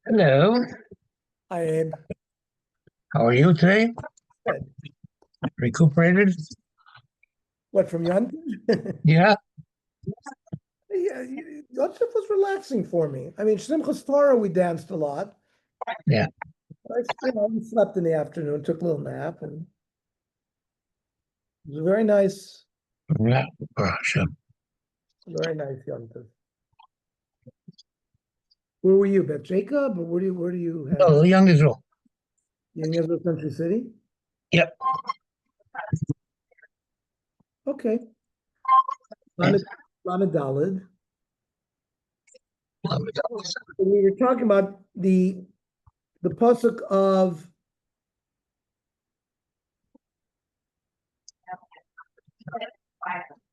Hello, Hi, Abe. how are you today? Good. Recuperated? What, from Yontif? Yeah, Yeah, Yontif was relaxing for me. I mean, Simchas Torah, we danced a lot. yeah. We slept in the afternoon, took a little nap, and it was a very nice Sure. Yontif. Where were you, Beth Jacob, or where do you have? Oh, young Israel. You in Israel Country City? Yep. Okay. Lamed Daled. We were talking about the pasuk of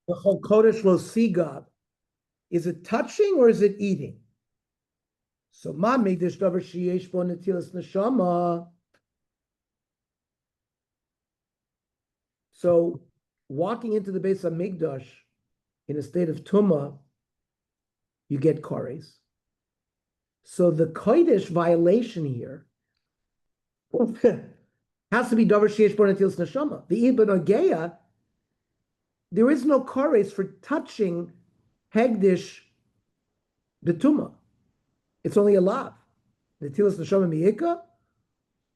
the Chol Kodesh Lo Siga. Is it touching or is it eating? So ma migdash davar sheyesh bo netilas neshama. So walking into the base of Migdash in a state of tumah, you get kores. So the kodesh violation here has to be davar sheyesh bo netilas neshama. The ibn ogeya, there is no kores for touching hegdish the tumah. It's only a lav. Netilas neshama miyika.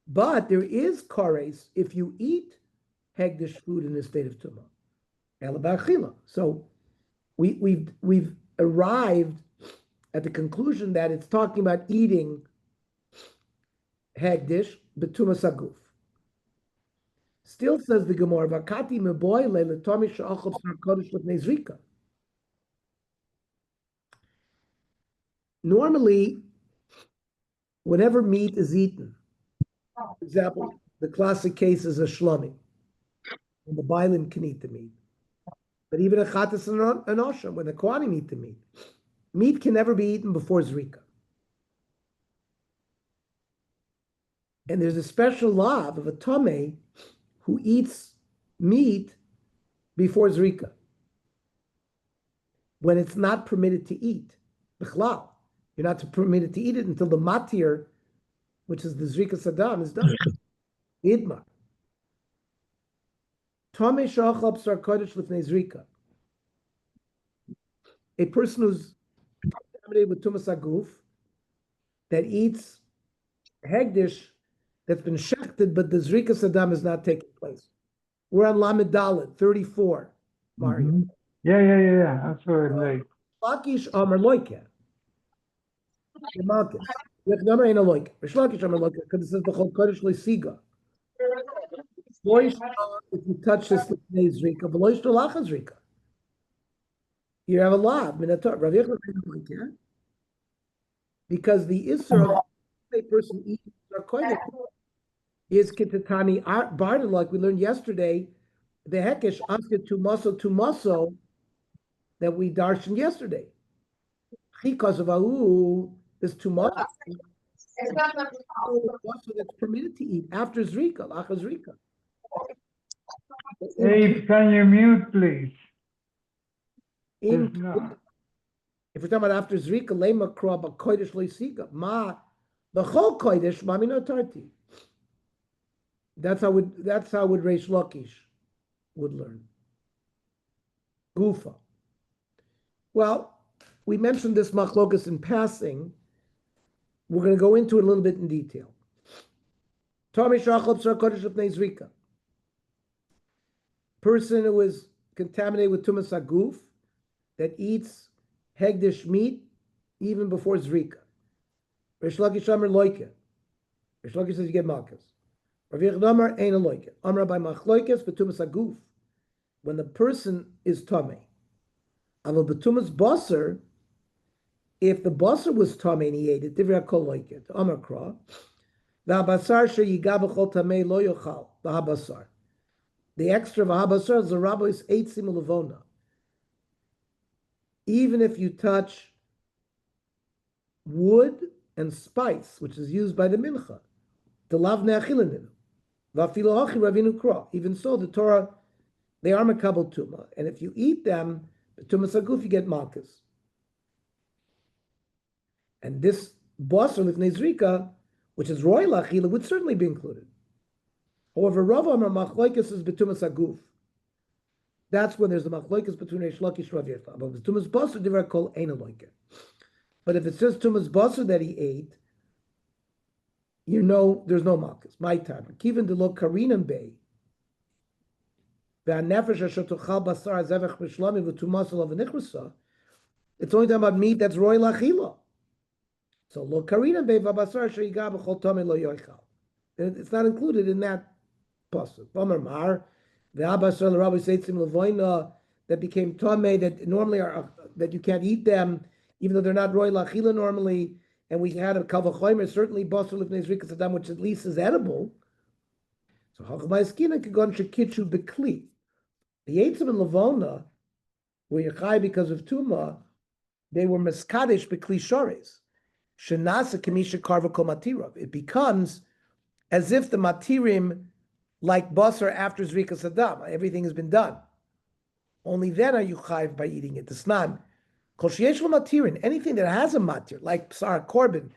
But there is kores if you eat hegdish food in a state of tumah. So we've arrived at the conclusion that it's talking about eating hegdish betuma saguf. Still says the Gemara, "Vakati meboyle letomi she'achol b'sar kodesh l'fnei zrika." Normally, whenever meat is eaten, for example, the classic case is a shlami, when the bailim can eat the meat. But even a chatas and osham, when the kohanim eat the meat can never be eaten before zrika. And there's a special law of a tomei who eats meat before zrika, when it's not permitted to eat. Bichlal, you're not permitted to eat it until the matir, which is the zrika sadam, is done. Idma. Tomei shachal b'sar kodesh l'fnei zrika. A person who's contaminated with tumas aguf that eats hegdish that's been shechted, but the zrika sadam is not taking place. We're on Lamed Dalet, 34, Mario. Mm-hmm. Yeah. That's what like. Lakish Amar Loike. The Malchus. If number ain't a loike. Rishlakish Amar Loike, because it says the Chol Kodesh Leisiga. If you touch this zrika, v'loish tolacha zrika. You have a lot. Because the Isra of a person eating kodesh is kitatani barda, like we learned yesterday, the hekesh asked to muscle that we darshan yesterday. Because of ahu, there's too much. That's permitted to eat after zrika, lacha zrika. Abe, can you mute, please? If we're talking about after zrika, lema kraba kodesh leisiga ma the whole kodesh mamino tarti. That's how would Reish Lakish would learn. Gufa. Well, we mentioned this machlokas in passing. We're going to go into it a little bit in detail. Person who is contaminated with tumas aguf that eats hegdish meat even before zrika. Rish Lakish Amar loike. Rish Lakish says you get malchus. Rav Yechid ain't a loike. Amar by machloikes betumas aguf. When the person is tummy, aval betumas basar. If the basar was tummy and he ate it, divra kol loike. Amar kra. V'habasar sheyiga b'chol tamei lo yochal. V'habasar. The extra v'habasar is the rabbi's eitzim levona. Even if you touch wood and spice, which is used by the mincha, the lav ne'achilin, v'afilo hachi ravinu kra. Even so, the Torah, they are makabel tuma, and if you eat them, tumas aguf, you get malchus. And this basar lifnei zrika, which is royal achila, would certainly be included. However, Rav Amar machloikas is betumas aguf. That's when there's the machloikas between Reish Lakish and Rav Yechid. But betumas basar divrei kol ein loike. But if it says tumas basar that he ate, you know there's no malchus. My time. Kiven de lo karinam bay. Ve'anefesh asher tochal basar azevech b'shlamim v'tumas olav v'nichrasa. It's only talking about meat that's royal achila. So lo karinam bay v'abasar asher yiga b'chol tamei lo yochal. It's not included in that pasuk. V'amar mar ve'abasar l'rabbi seitzim levoina that became tamei that normally are that you can't eat them even though they're not royal achila normally. And we had a kavachoymer, certainly basar lifnei zrikas adam, which at least is edible. So hachmaiskina kagon shekitchu bekli. The eitzim and lavona were yachai because of tuma. They were meskadish bekli shores. Shenasa kamisha karva kol matirav. It becomes as if the matirim, like basar after zrikas adam, everything has been done. Only then are you chayiv by eating it. The snan. Kol sheyesh lo matirin, anything that has a matir, like psar korban,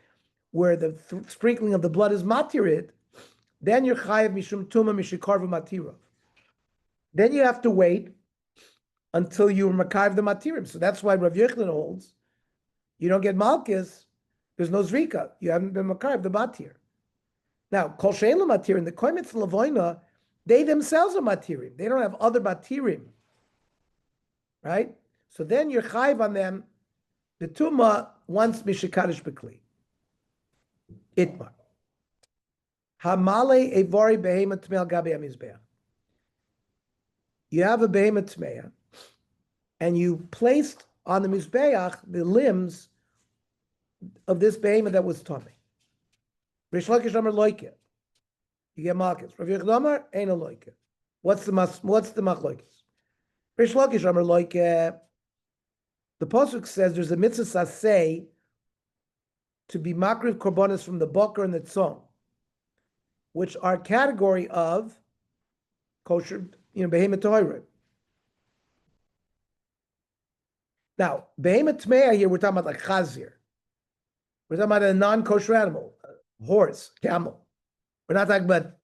where the sprinkling of the blood is matirid, then you're chayiv mishum tuma mishikarva matirav. Then you have to wait until you makayiv the matirim. So that's why Rav Yechid holds you don't get malchus. There's no zrika. You haven't been makayiv the matir. Now kol shein lo matirin, the koimitz lavoina, they themselves are matirim. They don't have other matirim, right? So then you're chayiv on them, the tuma once mishikadish bekli. Itmar. Hamale evari behema tmei gabi hamizbeach. You have a behema tmei, and you placed on the mizbeach the limbs of this behema that was tummy. Rish Lakish Amar loike. You get malchus. Rav Yechid Amar ain't a loike. What's the machlokes? Rish Lakish Amar loike. The pasuk says there's a mitzvah saseh to be makriv korbanos from the bakar and the tzon, which are category of kosher, behemoth tohira. Now, behemoth tmeah here, we're talking about like chazir. We're talking about a non-kosher animal, a horse, camel. We're not talking about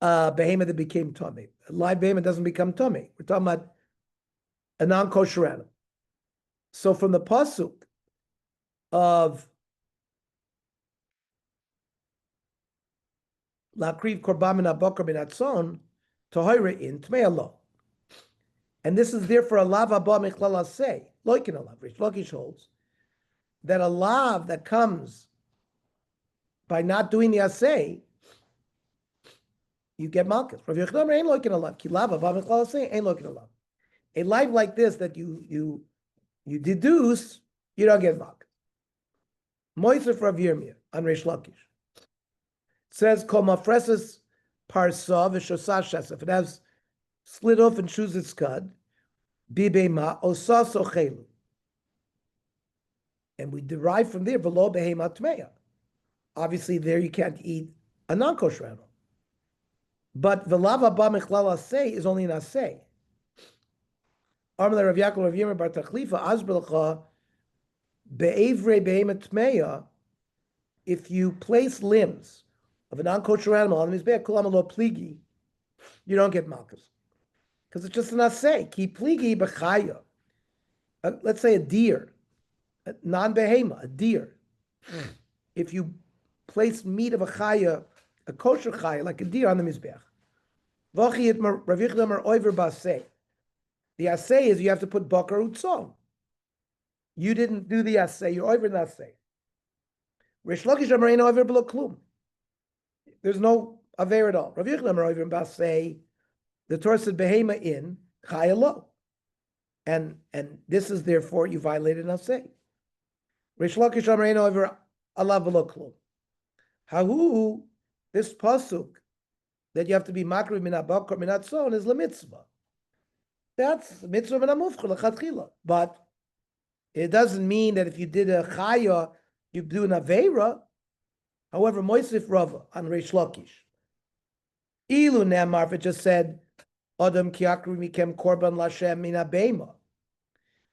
a behemoth that became tummy. A live behemoth doesn't become tummy. We're talking about a non-kosher animal. So from the pasuk of Lakriv korban min habakar min hatzon tohira in tmei lo, and this is therefore a lav haba michlal aseh loikin alav. Rish Lakish holds that a lav that comes by not doing the aseh, you get malchus. Rav Yechid Amar ain't loikin alav ki lav haba michlal aseh ain't loikin alav. A life like this that you deduce, you don't get malchus. Moisef Rav Yirmiyah on Rish Lakish says kol mafreses parsa v'shosah shesef. It has split off and chews its cud. Bibema osa sochelu. And we derive from there below behema tmeya. Obviously, there you can't eat a non-kosher animal. But the lava ba michlal aseh is only an aseh. Armele Rav Yaakov Rav Yirmiyah bar Tachlifa azbelcha be'evrei behema tmeya. If you place limbs of a non-kosher animal on the mizbeach kulam lo pligi, you don't get malchus because it's just an aseh. Ki pligi b'chaya. let's say a deer, a non-behema, a deer. If you place meat of a chaya, a kosher chaya, like a deer on the mizbech, the assay is you have to put bakar utzon. You didn't do the assay, you're over the assay. Rish Lakish Amarein over below klum. There's no aver at all. Rav Yochanan over basay, the Torah said behema in chaya lo. And this is therefore you violated an assay. Rish Lakish Amarein over alav below klum. Hahu, this pasuk that you have to be makriv minat bakar minat son is lemitzvah. That's mitzvah min hamufchar lechatchila. But it doesn't mean that if you did a chaya, you do an aveira. However, Moisef Rava on Reish Lakish. Ilu Nemar, if it just said, Adam kiakru mikem korban lashem min abema.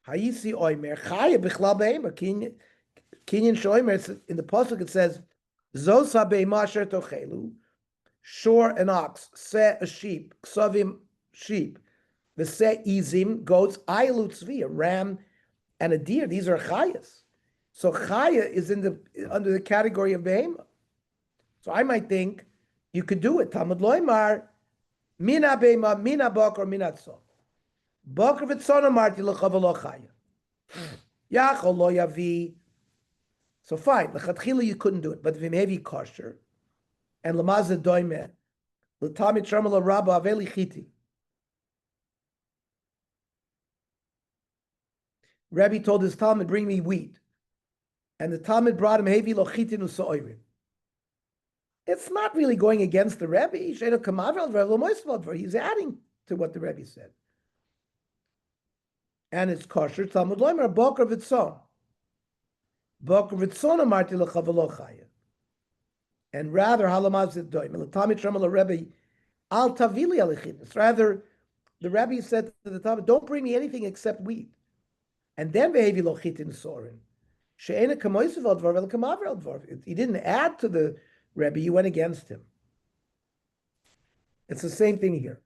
Hayisi oimer chaya bichlal beema. Kinyan shoimer, in the pasuk it says, Zos habeima asher tochelu, shore an ox, se a sheep, ksavim sheep, v'se izim goats, ailu tzvi, a ram and a deer. These are chayas. So chaya is under the category of behema. So I might think you could do it. Talmud loymar, mina behema, mina bakar, mina tzon. Bakar v'tzon amarti l'chav lo chaya. Yachol lo yavi. So fine, l'chatchila you couldn't do it, but v'imhevi kosher, and l'mazah doimeh, l'tamid sharma l'rabba aveli chiti. Rabbi told his Talmud, bring me wheat. And the Talmud brought him hevi lo chitin u'sa'oirim. It's not really going against the Rebbe. He's adding to what the Rebbe said. And it's kosher. Talmud loimer bakar v'tzon. Bakar v'tzon amarti l'chav lo chaya. And rather, halamaz z'doim. L'tamid shem l'Rebbe al tavili alichitis. Rather, the Rebbe said to the Talmud, don't bring me anything except wheat. And then behevi lo chitin sorin. She'ena kamoisav al dvar vel kamaver al dvar. He didn't add to the Rebbe, you went against him. It's the same thing here.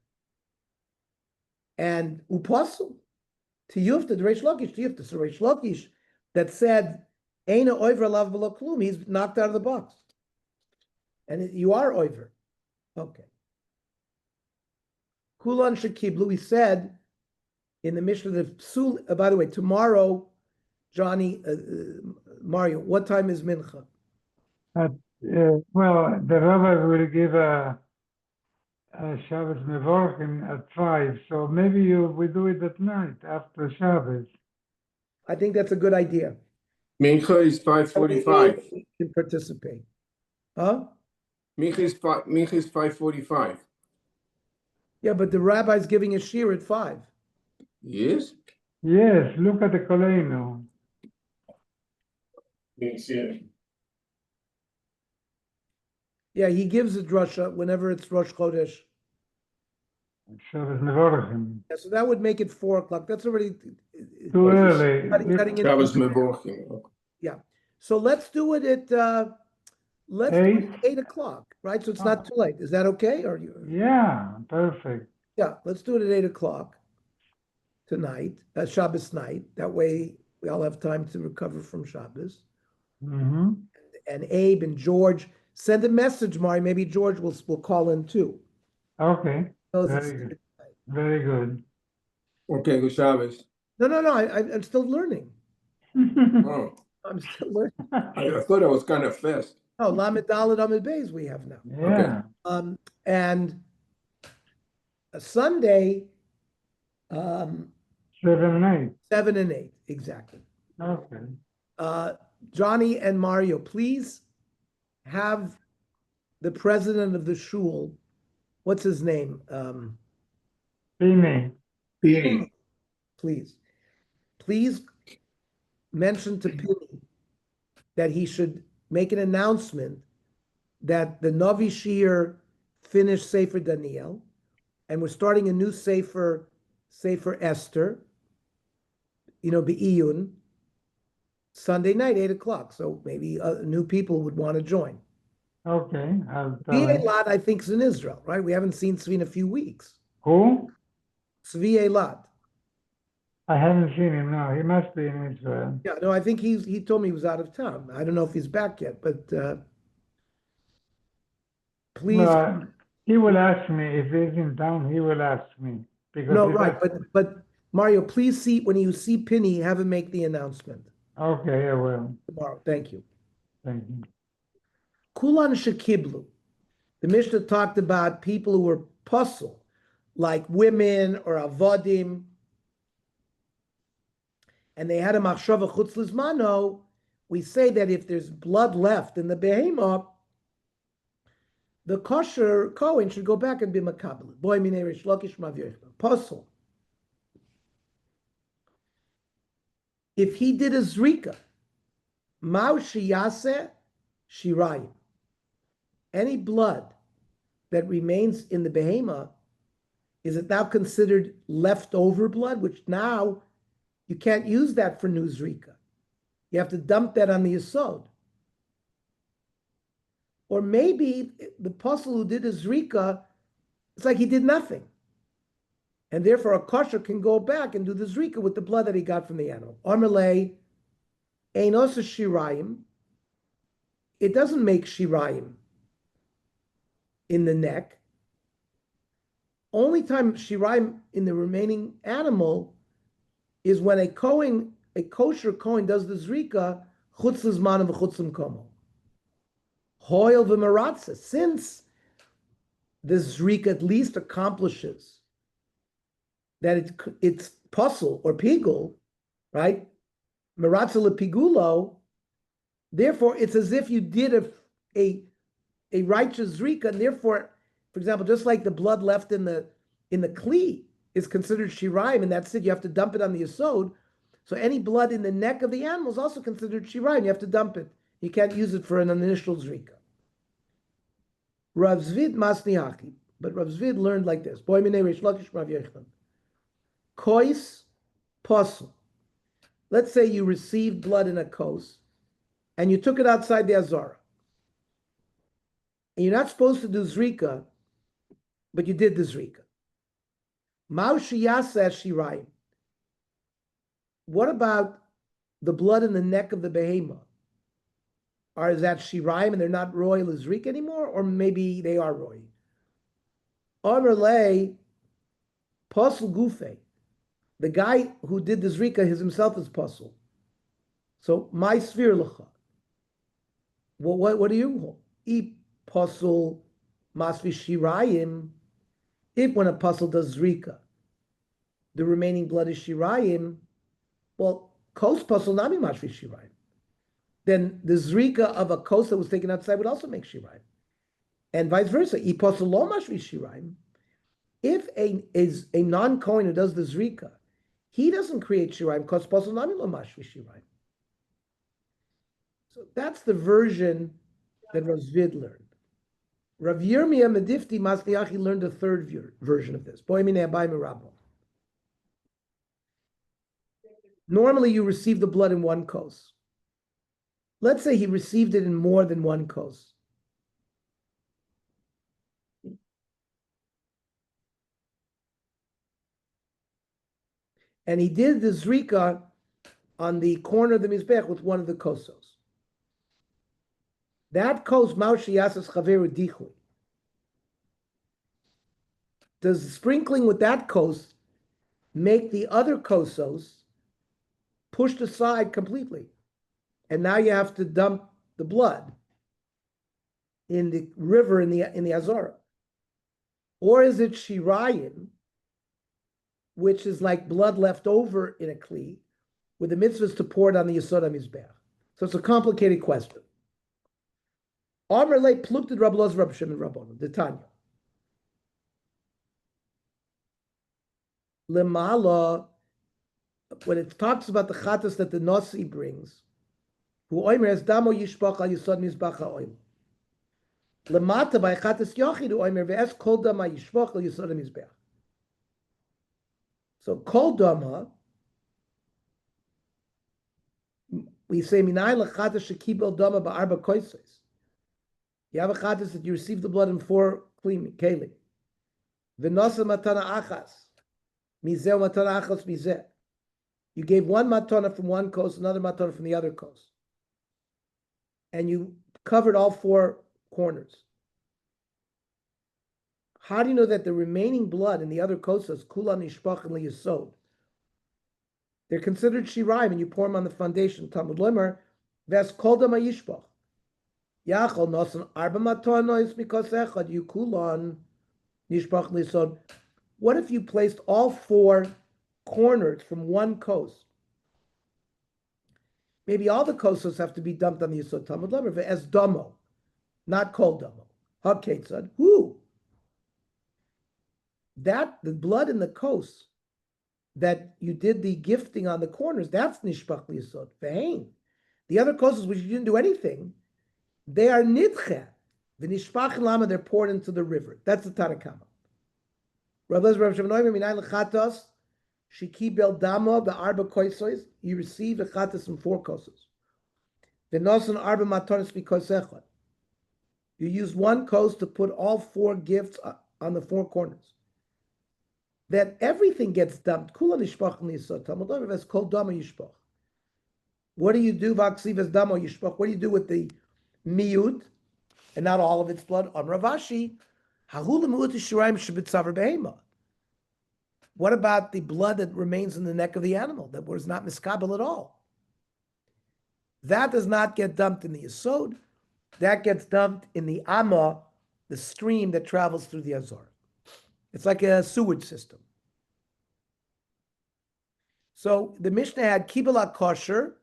And upasul to Yufta, the Reish Lakish, to Yufta. So Reish Lakish that said, Eina oiver alav below klum, he's knocked out of the box. And you are oiver. Okay. Kulan shekiblu, he said in the Mishnah, the psul, by the way, tomorrow, Johnny, Mario, what time is mincha? Well, the rabbi will give a Shabbos Mevorchim at 5, so maybe we do it at night after Shabbos. I think that's a good idea. Mincha is 5:45. We can participate. Huh? Mincha is 5:45. Yeah, but the rabbi's giving a shir at 5. Yes? Yes, look at the Koleinu. Yeah, he gives a drasha whenever it's Rosh Chodesh. Shabbos Mevorchim. Yeah, so that would make it 4 o'clock. That's already Too early. cutting into- Shabbos Mevorchim. Yeah. So let's do it at 8 o'clock, right? So it's not too late. Is that okay? Or Yeah, perfect. yeah, let's do it at 8 o'clock tonight, Shabbos night. That way we all have time to recover from Shabbos. Mm-hmm. And Abe and George, send a message, Mari. Maybe George will call in too. Okay, So very good. Very good. Okay, good Shabbos. No. I'm still learning. Oh, I'm still learning. I thought I was kind of fast. Oh, Lamed Dalet Amid Beis we have now. Yeah. And a Sunday, 7 and 8. 7 and 8, exactly. Okay. Johnny and Mario, please have the president of the shul, what's his name? Pini. Please mention to Pini that he should make an announcement that the Navi Shir finished Sefer Daniel, and we're starting a new Sefer Esther, Be'iyun, Sunday night, 8 o'clock. So maybe new people would want to join. Okay, I'll tell Tzvi him. Eilat, I think, is in Israel, right? We haven't seen Tzvi in a few weeks. Who? Tzvi Eilat. I haven't seen him now. He must be in Israel. Yeah, no, I think he told me he was out of town. I don't know if he's back yet, but please. Well, he will ask me if he's in town. He will ask me because No, he's right, asked. but Mario, please see when you see Penny, have him make the announcement Okay, I will. tomorrow. Thank you. Thank you. Kulan shekiblu. The Mishnah talked about people who were puzzle, like women or avodim, and they had a machshava chutz lizmano. We say that if there's blood left in the behemoth, the kosher Kohen should go back and be makabel. Boy minei rish lakish mavyochna. Puzzle. If he did a zrika, Mao shiyase shirayim. Any blood that remains in the behemoth, is it now considered leftover blood, which now you can't use that for new zrika. You have to dump that on the yesod. Or maybe the apostle who did a zrika, it's like he did nothing. And therefore a kosher can go back and do the zrika with the blood that he got from the animal. Armalei, einos shirayim. It doesn't make shirayim in the neck. Only time shirayim in the remaining animal is when a kosher Kohen does the zrika, chutz lizman and v'chutz l'mkomo. Hoil v'maratza. Since this zrika at least accomplishes that it's puzzle or pigul, right? Maratza lepigulo. Therefore, it's as if you did a righteous zrika, and therefore, for example, just like the blood left in the kli is considered shirayim, and that's it. You have to dump it on the yesod. So any blood in the neck of the animal is also considered shirayim. You have to dump it. You can't use it for an initial zrika. Rav Zvid masni haki, but Rav Zvid learned like this: Boy minei rish lakish Rav Yochanan. Kois posel. Let's say you received blood in a kos, and you took it outside the azara. And you're not supposed to do zrika, but you did the zrika. Mao shiyasa shirayim. What about the blood in the neck of the behemoth? Is that shirayim and they're not royal as zrika anymore? Or maybe they are royal. Amarle posel gufe. The guy who did the zrika himself is posel. So my sphere lecha. Well, what do you hold? I posel masvi shirayim. If when a posel does zrika, the remaining blood is shirayim, well, kos posel nami masvi shirayim. Then the zrika of a kos that was taken outside would also make shirayim. And vice versa. I posel lo masvi shirayim. If a non-Kohen who does the zrika, he doesn't create shirayim, kos posel nami lo masvi shirayim. So that's the version that Rav Zvid learned. Rav Yirmiyah Medifti Masliachi learned a third version of this. Normally you receive the blood in one kos. Let's say he received it in more than one kos. And he did the zrika on the corner of the mizbech with one of the kosos. That kos maushi yasas chaveru dichui. Does sprinkling with that kos make the other kosos pushed aside completely? And now you have to dump the blood in the river in the Azara. Or is it shirayim, which is like blood left over in a kli, with the mitzvahs to pour it on the Yesod HaMizbeach? So it's a complicated question. Amr le plukted Rab Loz Rab Shimon Rabbanon, the Tanya. Lemala, when it talks about the chatas that the Nasi brings, who oimer es damo yishpach al Yesod Mizbach ha'oim. Lemata by chatas yachid who oimer ve'es kol dama yishpach al Yesod HaMizbeach. So kol dama, we say minay lechatas shekibel dama ba'arba koises. You have a chatas that you receive the blood in 4 kelim. V'nosa matana achas. Mizeh matana achas mizeh. You gave one matana from one coast, another matana from the other coast. And you covered all four corners. How do you know that the remaining blood in the other kosas, kula nishpach and liyasod, they're considered shiraim, and you pour them on the foundation? Talmud Lemer, ves kol dama yishpach. Yachol nosan arba matonos mikos echad yukulon nishpach liyasod. What if you placed all four corners from one coast? Maybe all the kosas have to be dumped on the yisod. Talmud Lemer, as domo, not kol domo. Haketzad, who? That, the blood in the coast that you did the gifting on the corners, that's nishpach liyasod. Ve'ein. The other coastas which you didn't do anything, they are nidche. The nishpach lama, they're poured into the river. That's the Tanakama. Rav Lezer Rav Shavanoim minayin lechatos shiki bel damo be'arba koisos. You receive a chatos from four kosas. V'nosan arba matonis b'kosechot. You use one coast to put all four gifts on the four corners. That everything gets dumped. Kula nishpach liyasod. Talmud Lemer ves kol dama yishpach. What do you do, vaksiv damo yishpach? What do you do with the miyut and not all of its blood? On Ravashi, hahul miyut shiraim shebitzaver behema. What about the blood that remains in the neck of the animal that was not miskabel at all? That does not get dumped in the yisod. That gets dumped in the amma, the stream that travels through the azor. It's like a sewage system. So the Mishnah had kibala kosher,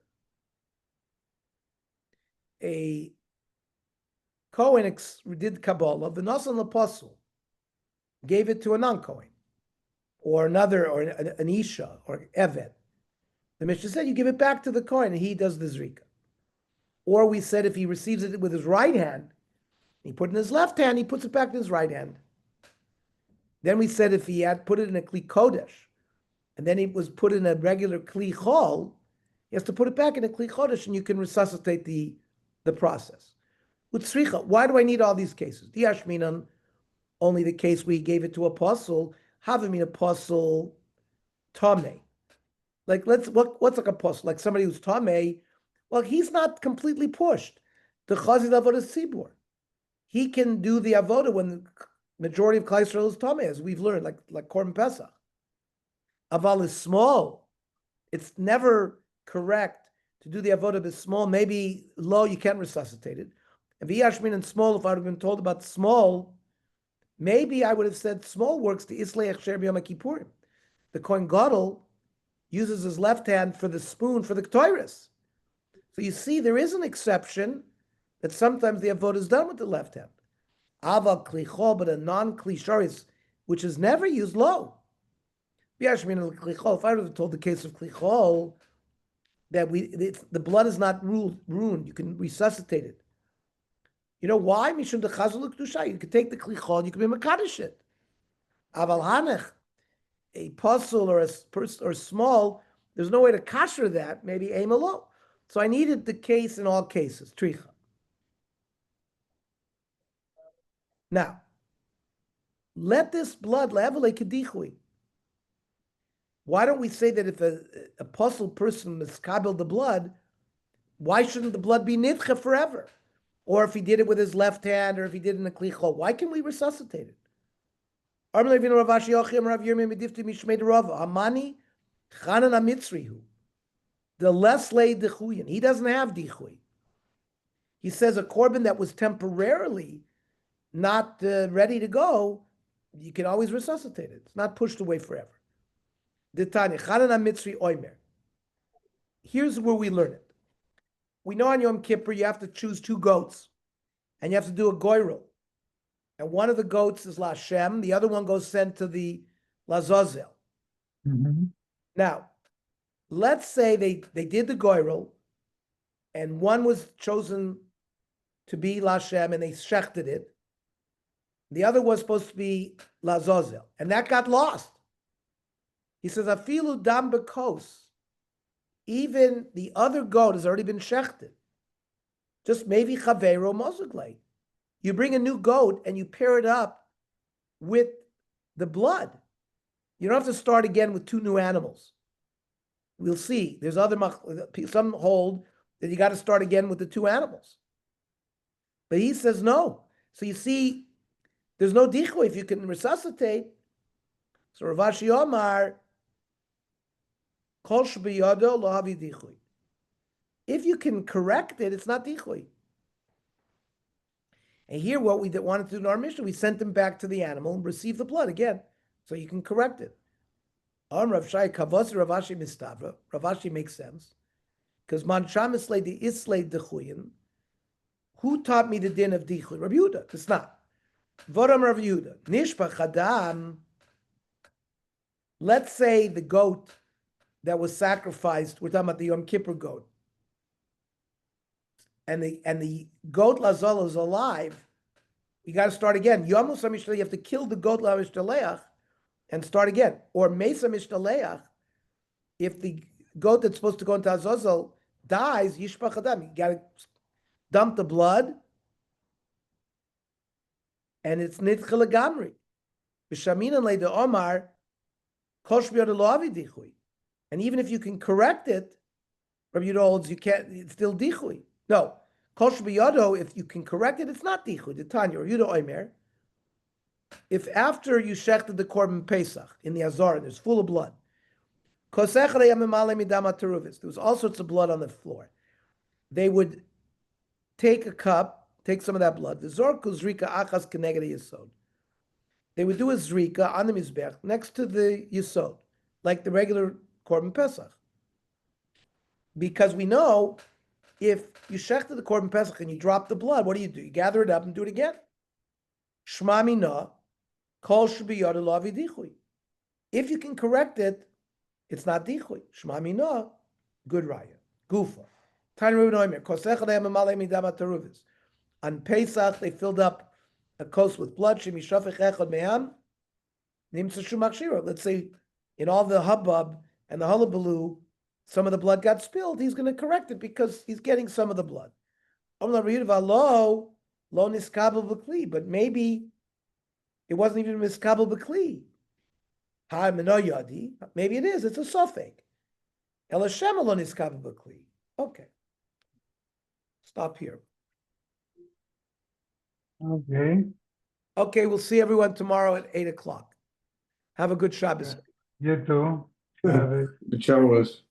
a Kohen did Kabbalah, v'nosan l'apostle, gave it to a non-Kohen, or another, or an Isha, or Evet. The Mishnah said you give it back to the Kohen, and he does the Zrika. Or we said if he receives it with his right hand, he put it in his left hand, he puts it back in his right hand. Then we said if he had put it in a Kli Kodesh, and then it was put in a regular Kli Chol, he has to put it back in a Kli Kodesh, and you can resuscitate the process. Utzricha, why do I need all these cases? Diashminan, only the case we gave it to apostle, having an apostle Tame. Like what's like apostle? Like somebody who's Tame, well, he's not completely pushed. The Chazid Avodah Tzibur. He can do the Avodah when the majority of Klal Yisrael is Tame, as we've learned, like Korban Pesach. Aval is small. It's never correct to do the avodah is small. Maybe low, you can't resuscitate it. And v'yashmin and small, if I would have been told about small, maybe I would have said small works to Islay Echsher B'Yom Kippurim. The Kohen Gadol uses his left hand for the spoon for the Ktoiris. So you see, there is an exception that sometimes the avodah is done with the left hand. Aval klichol, but a non-klisharis, which is never used low. V'yashmin and klichol, if I would have told the case of klichol, that the blood is not ruined, you can resuscitate it. You know why? Mishum dechazul l'kedusha. You can take the klichol, you can be mekadosh it. Aval hanech, a puzzle or a person or small, there's no way to kasher that. Maybe aim alone. So I needed the case in all cases. Tricha. Now, let this blood level kedichui. Why don't we say that if a puzzle person miskabel the blood, why shouldn't the blood be nidcha forever? Or if he did it with his left hand, or if he did it in a klichol, why can we resuscitate it? The less lay dichuyin. He doesn't have dichui. He says a korban that was temporarily not ready to go, you can always resuscitate it. It's not pushed away forever. Here's where we learn it. We know on Yom Kippur you have to choose two goats, and you have to do a goyrel. And one of the goats is Lashem, the other one goes sent to the Lazazel. Mhm. Now, let's say they did the goyrel, and one was chosen to be Lashem, and they shechted it. The other was supposed to be Lazazel, and that got lost. He says, Afilu dam bekos. Even the other goat has already been shechted. Just maybe chavero mozuglei. You bring a new goat and you pair it up with the blood. You don't have to start again with two new animals. We'll see. There's other some hold that you got to start again with the two animals. But he says no. So you see, there's no dichui if you can resuscitate. So Rav Ashi Omar, kol shebiyado lo havi dichui. If you can correct it, it's not dichui. And here, what we wanted to do in our mission, we sent them back to the animal and received the blood again, so you can correct it. Rav Shai Kavos Rav Ashi Mistavra. Rav Ashi makes sense because man shamislei the islei dechuyin. Who taught me the din of dichui? Rav Yehuda. It's not. Vodam Rav Yehuda. Nishpach Adam. Let's say the goat that was sacrificed. We're talking about the Yom Kippur goat. And the goat lazal is alive. You got to start again. Yom Samishtaleh, you have to kill the goat lamishtaleh and start again. Or Mesa Mishtaleach, if the goat that's supposed to go into Azazel dies, Yishpach Adam, you got to dump the blood, and it's Nitchel Gamri. B'shaminan le de Omar, Kosh b'yod lo avi dichui. And even if you can correct it, Rabbi Yehuda holds you can't, it's still dichui. No, Kosh b'yodo, if you can correct it, it's not dichui. The Tanya, Rabbi Yehuda Omer, if after you shechted the korban Pesach in the Azar, there's full of blood, there was all sorts of blood on the floor. They would take a cup, take some of that blood. The zorku zrika achas keneged yisod. They would do a zrika on the mizbech next to the yisod, like the regular korban Pesach. Because we know if you shechted the korban Pesach and you drop the blood, what do? You gather it up and do it again. Shma mina kol shebiyad lo avi dichui. If you can correct it, it's not dichui. Shma mina, good raya. Gufa. On Pesach, they filled up a kos with blood. Let's say in all the hubbub and the hullabaloo, some of the blood got spilled. He's going to correct it because he's getting some of the blood. But maybe it wasn't even miskabel b'kli. Maybe it is. It's a sofek. Okay. Stop here. Okay. Okay, we'll see everyone tomorrow at 8:00. Have a good Shabbos. You too. The Shabbos.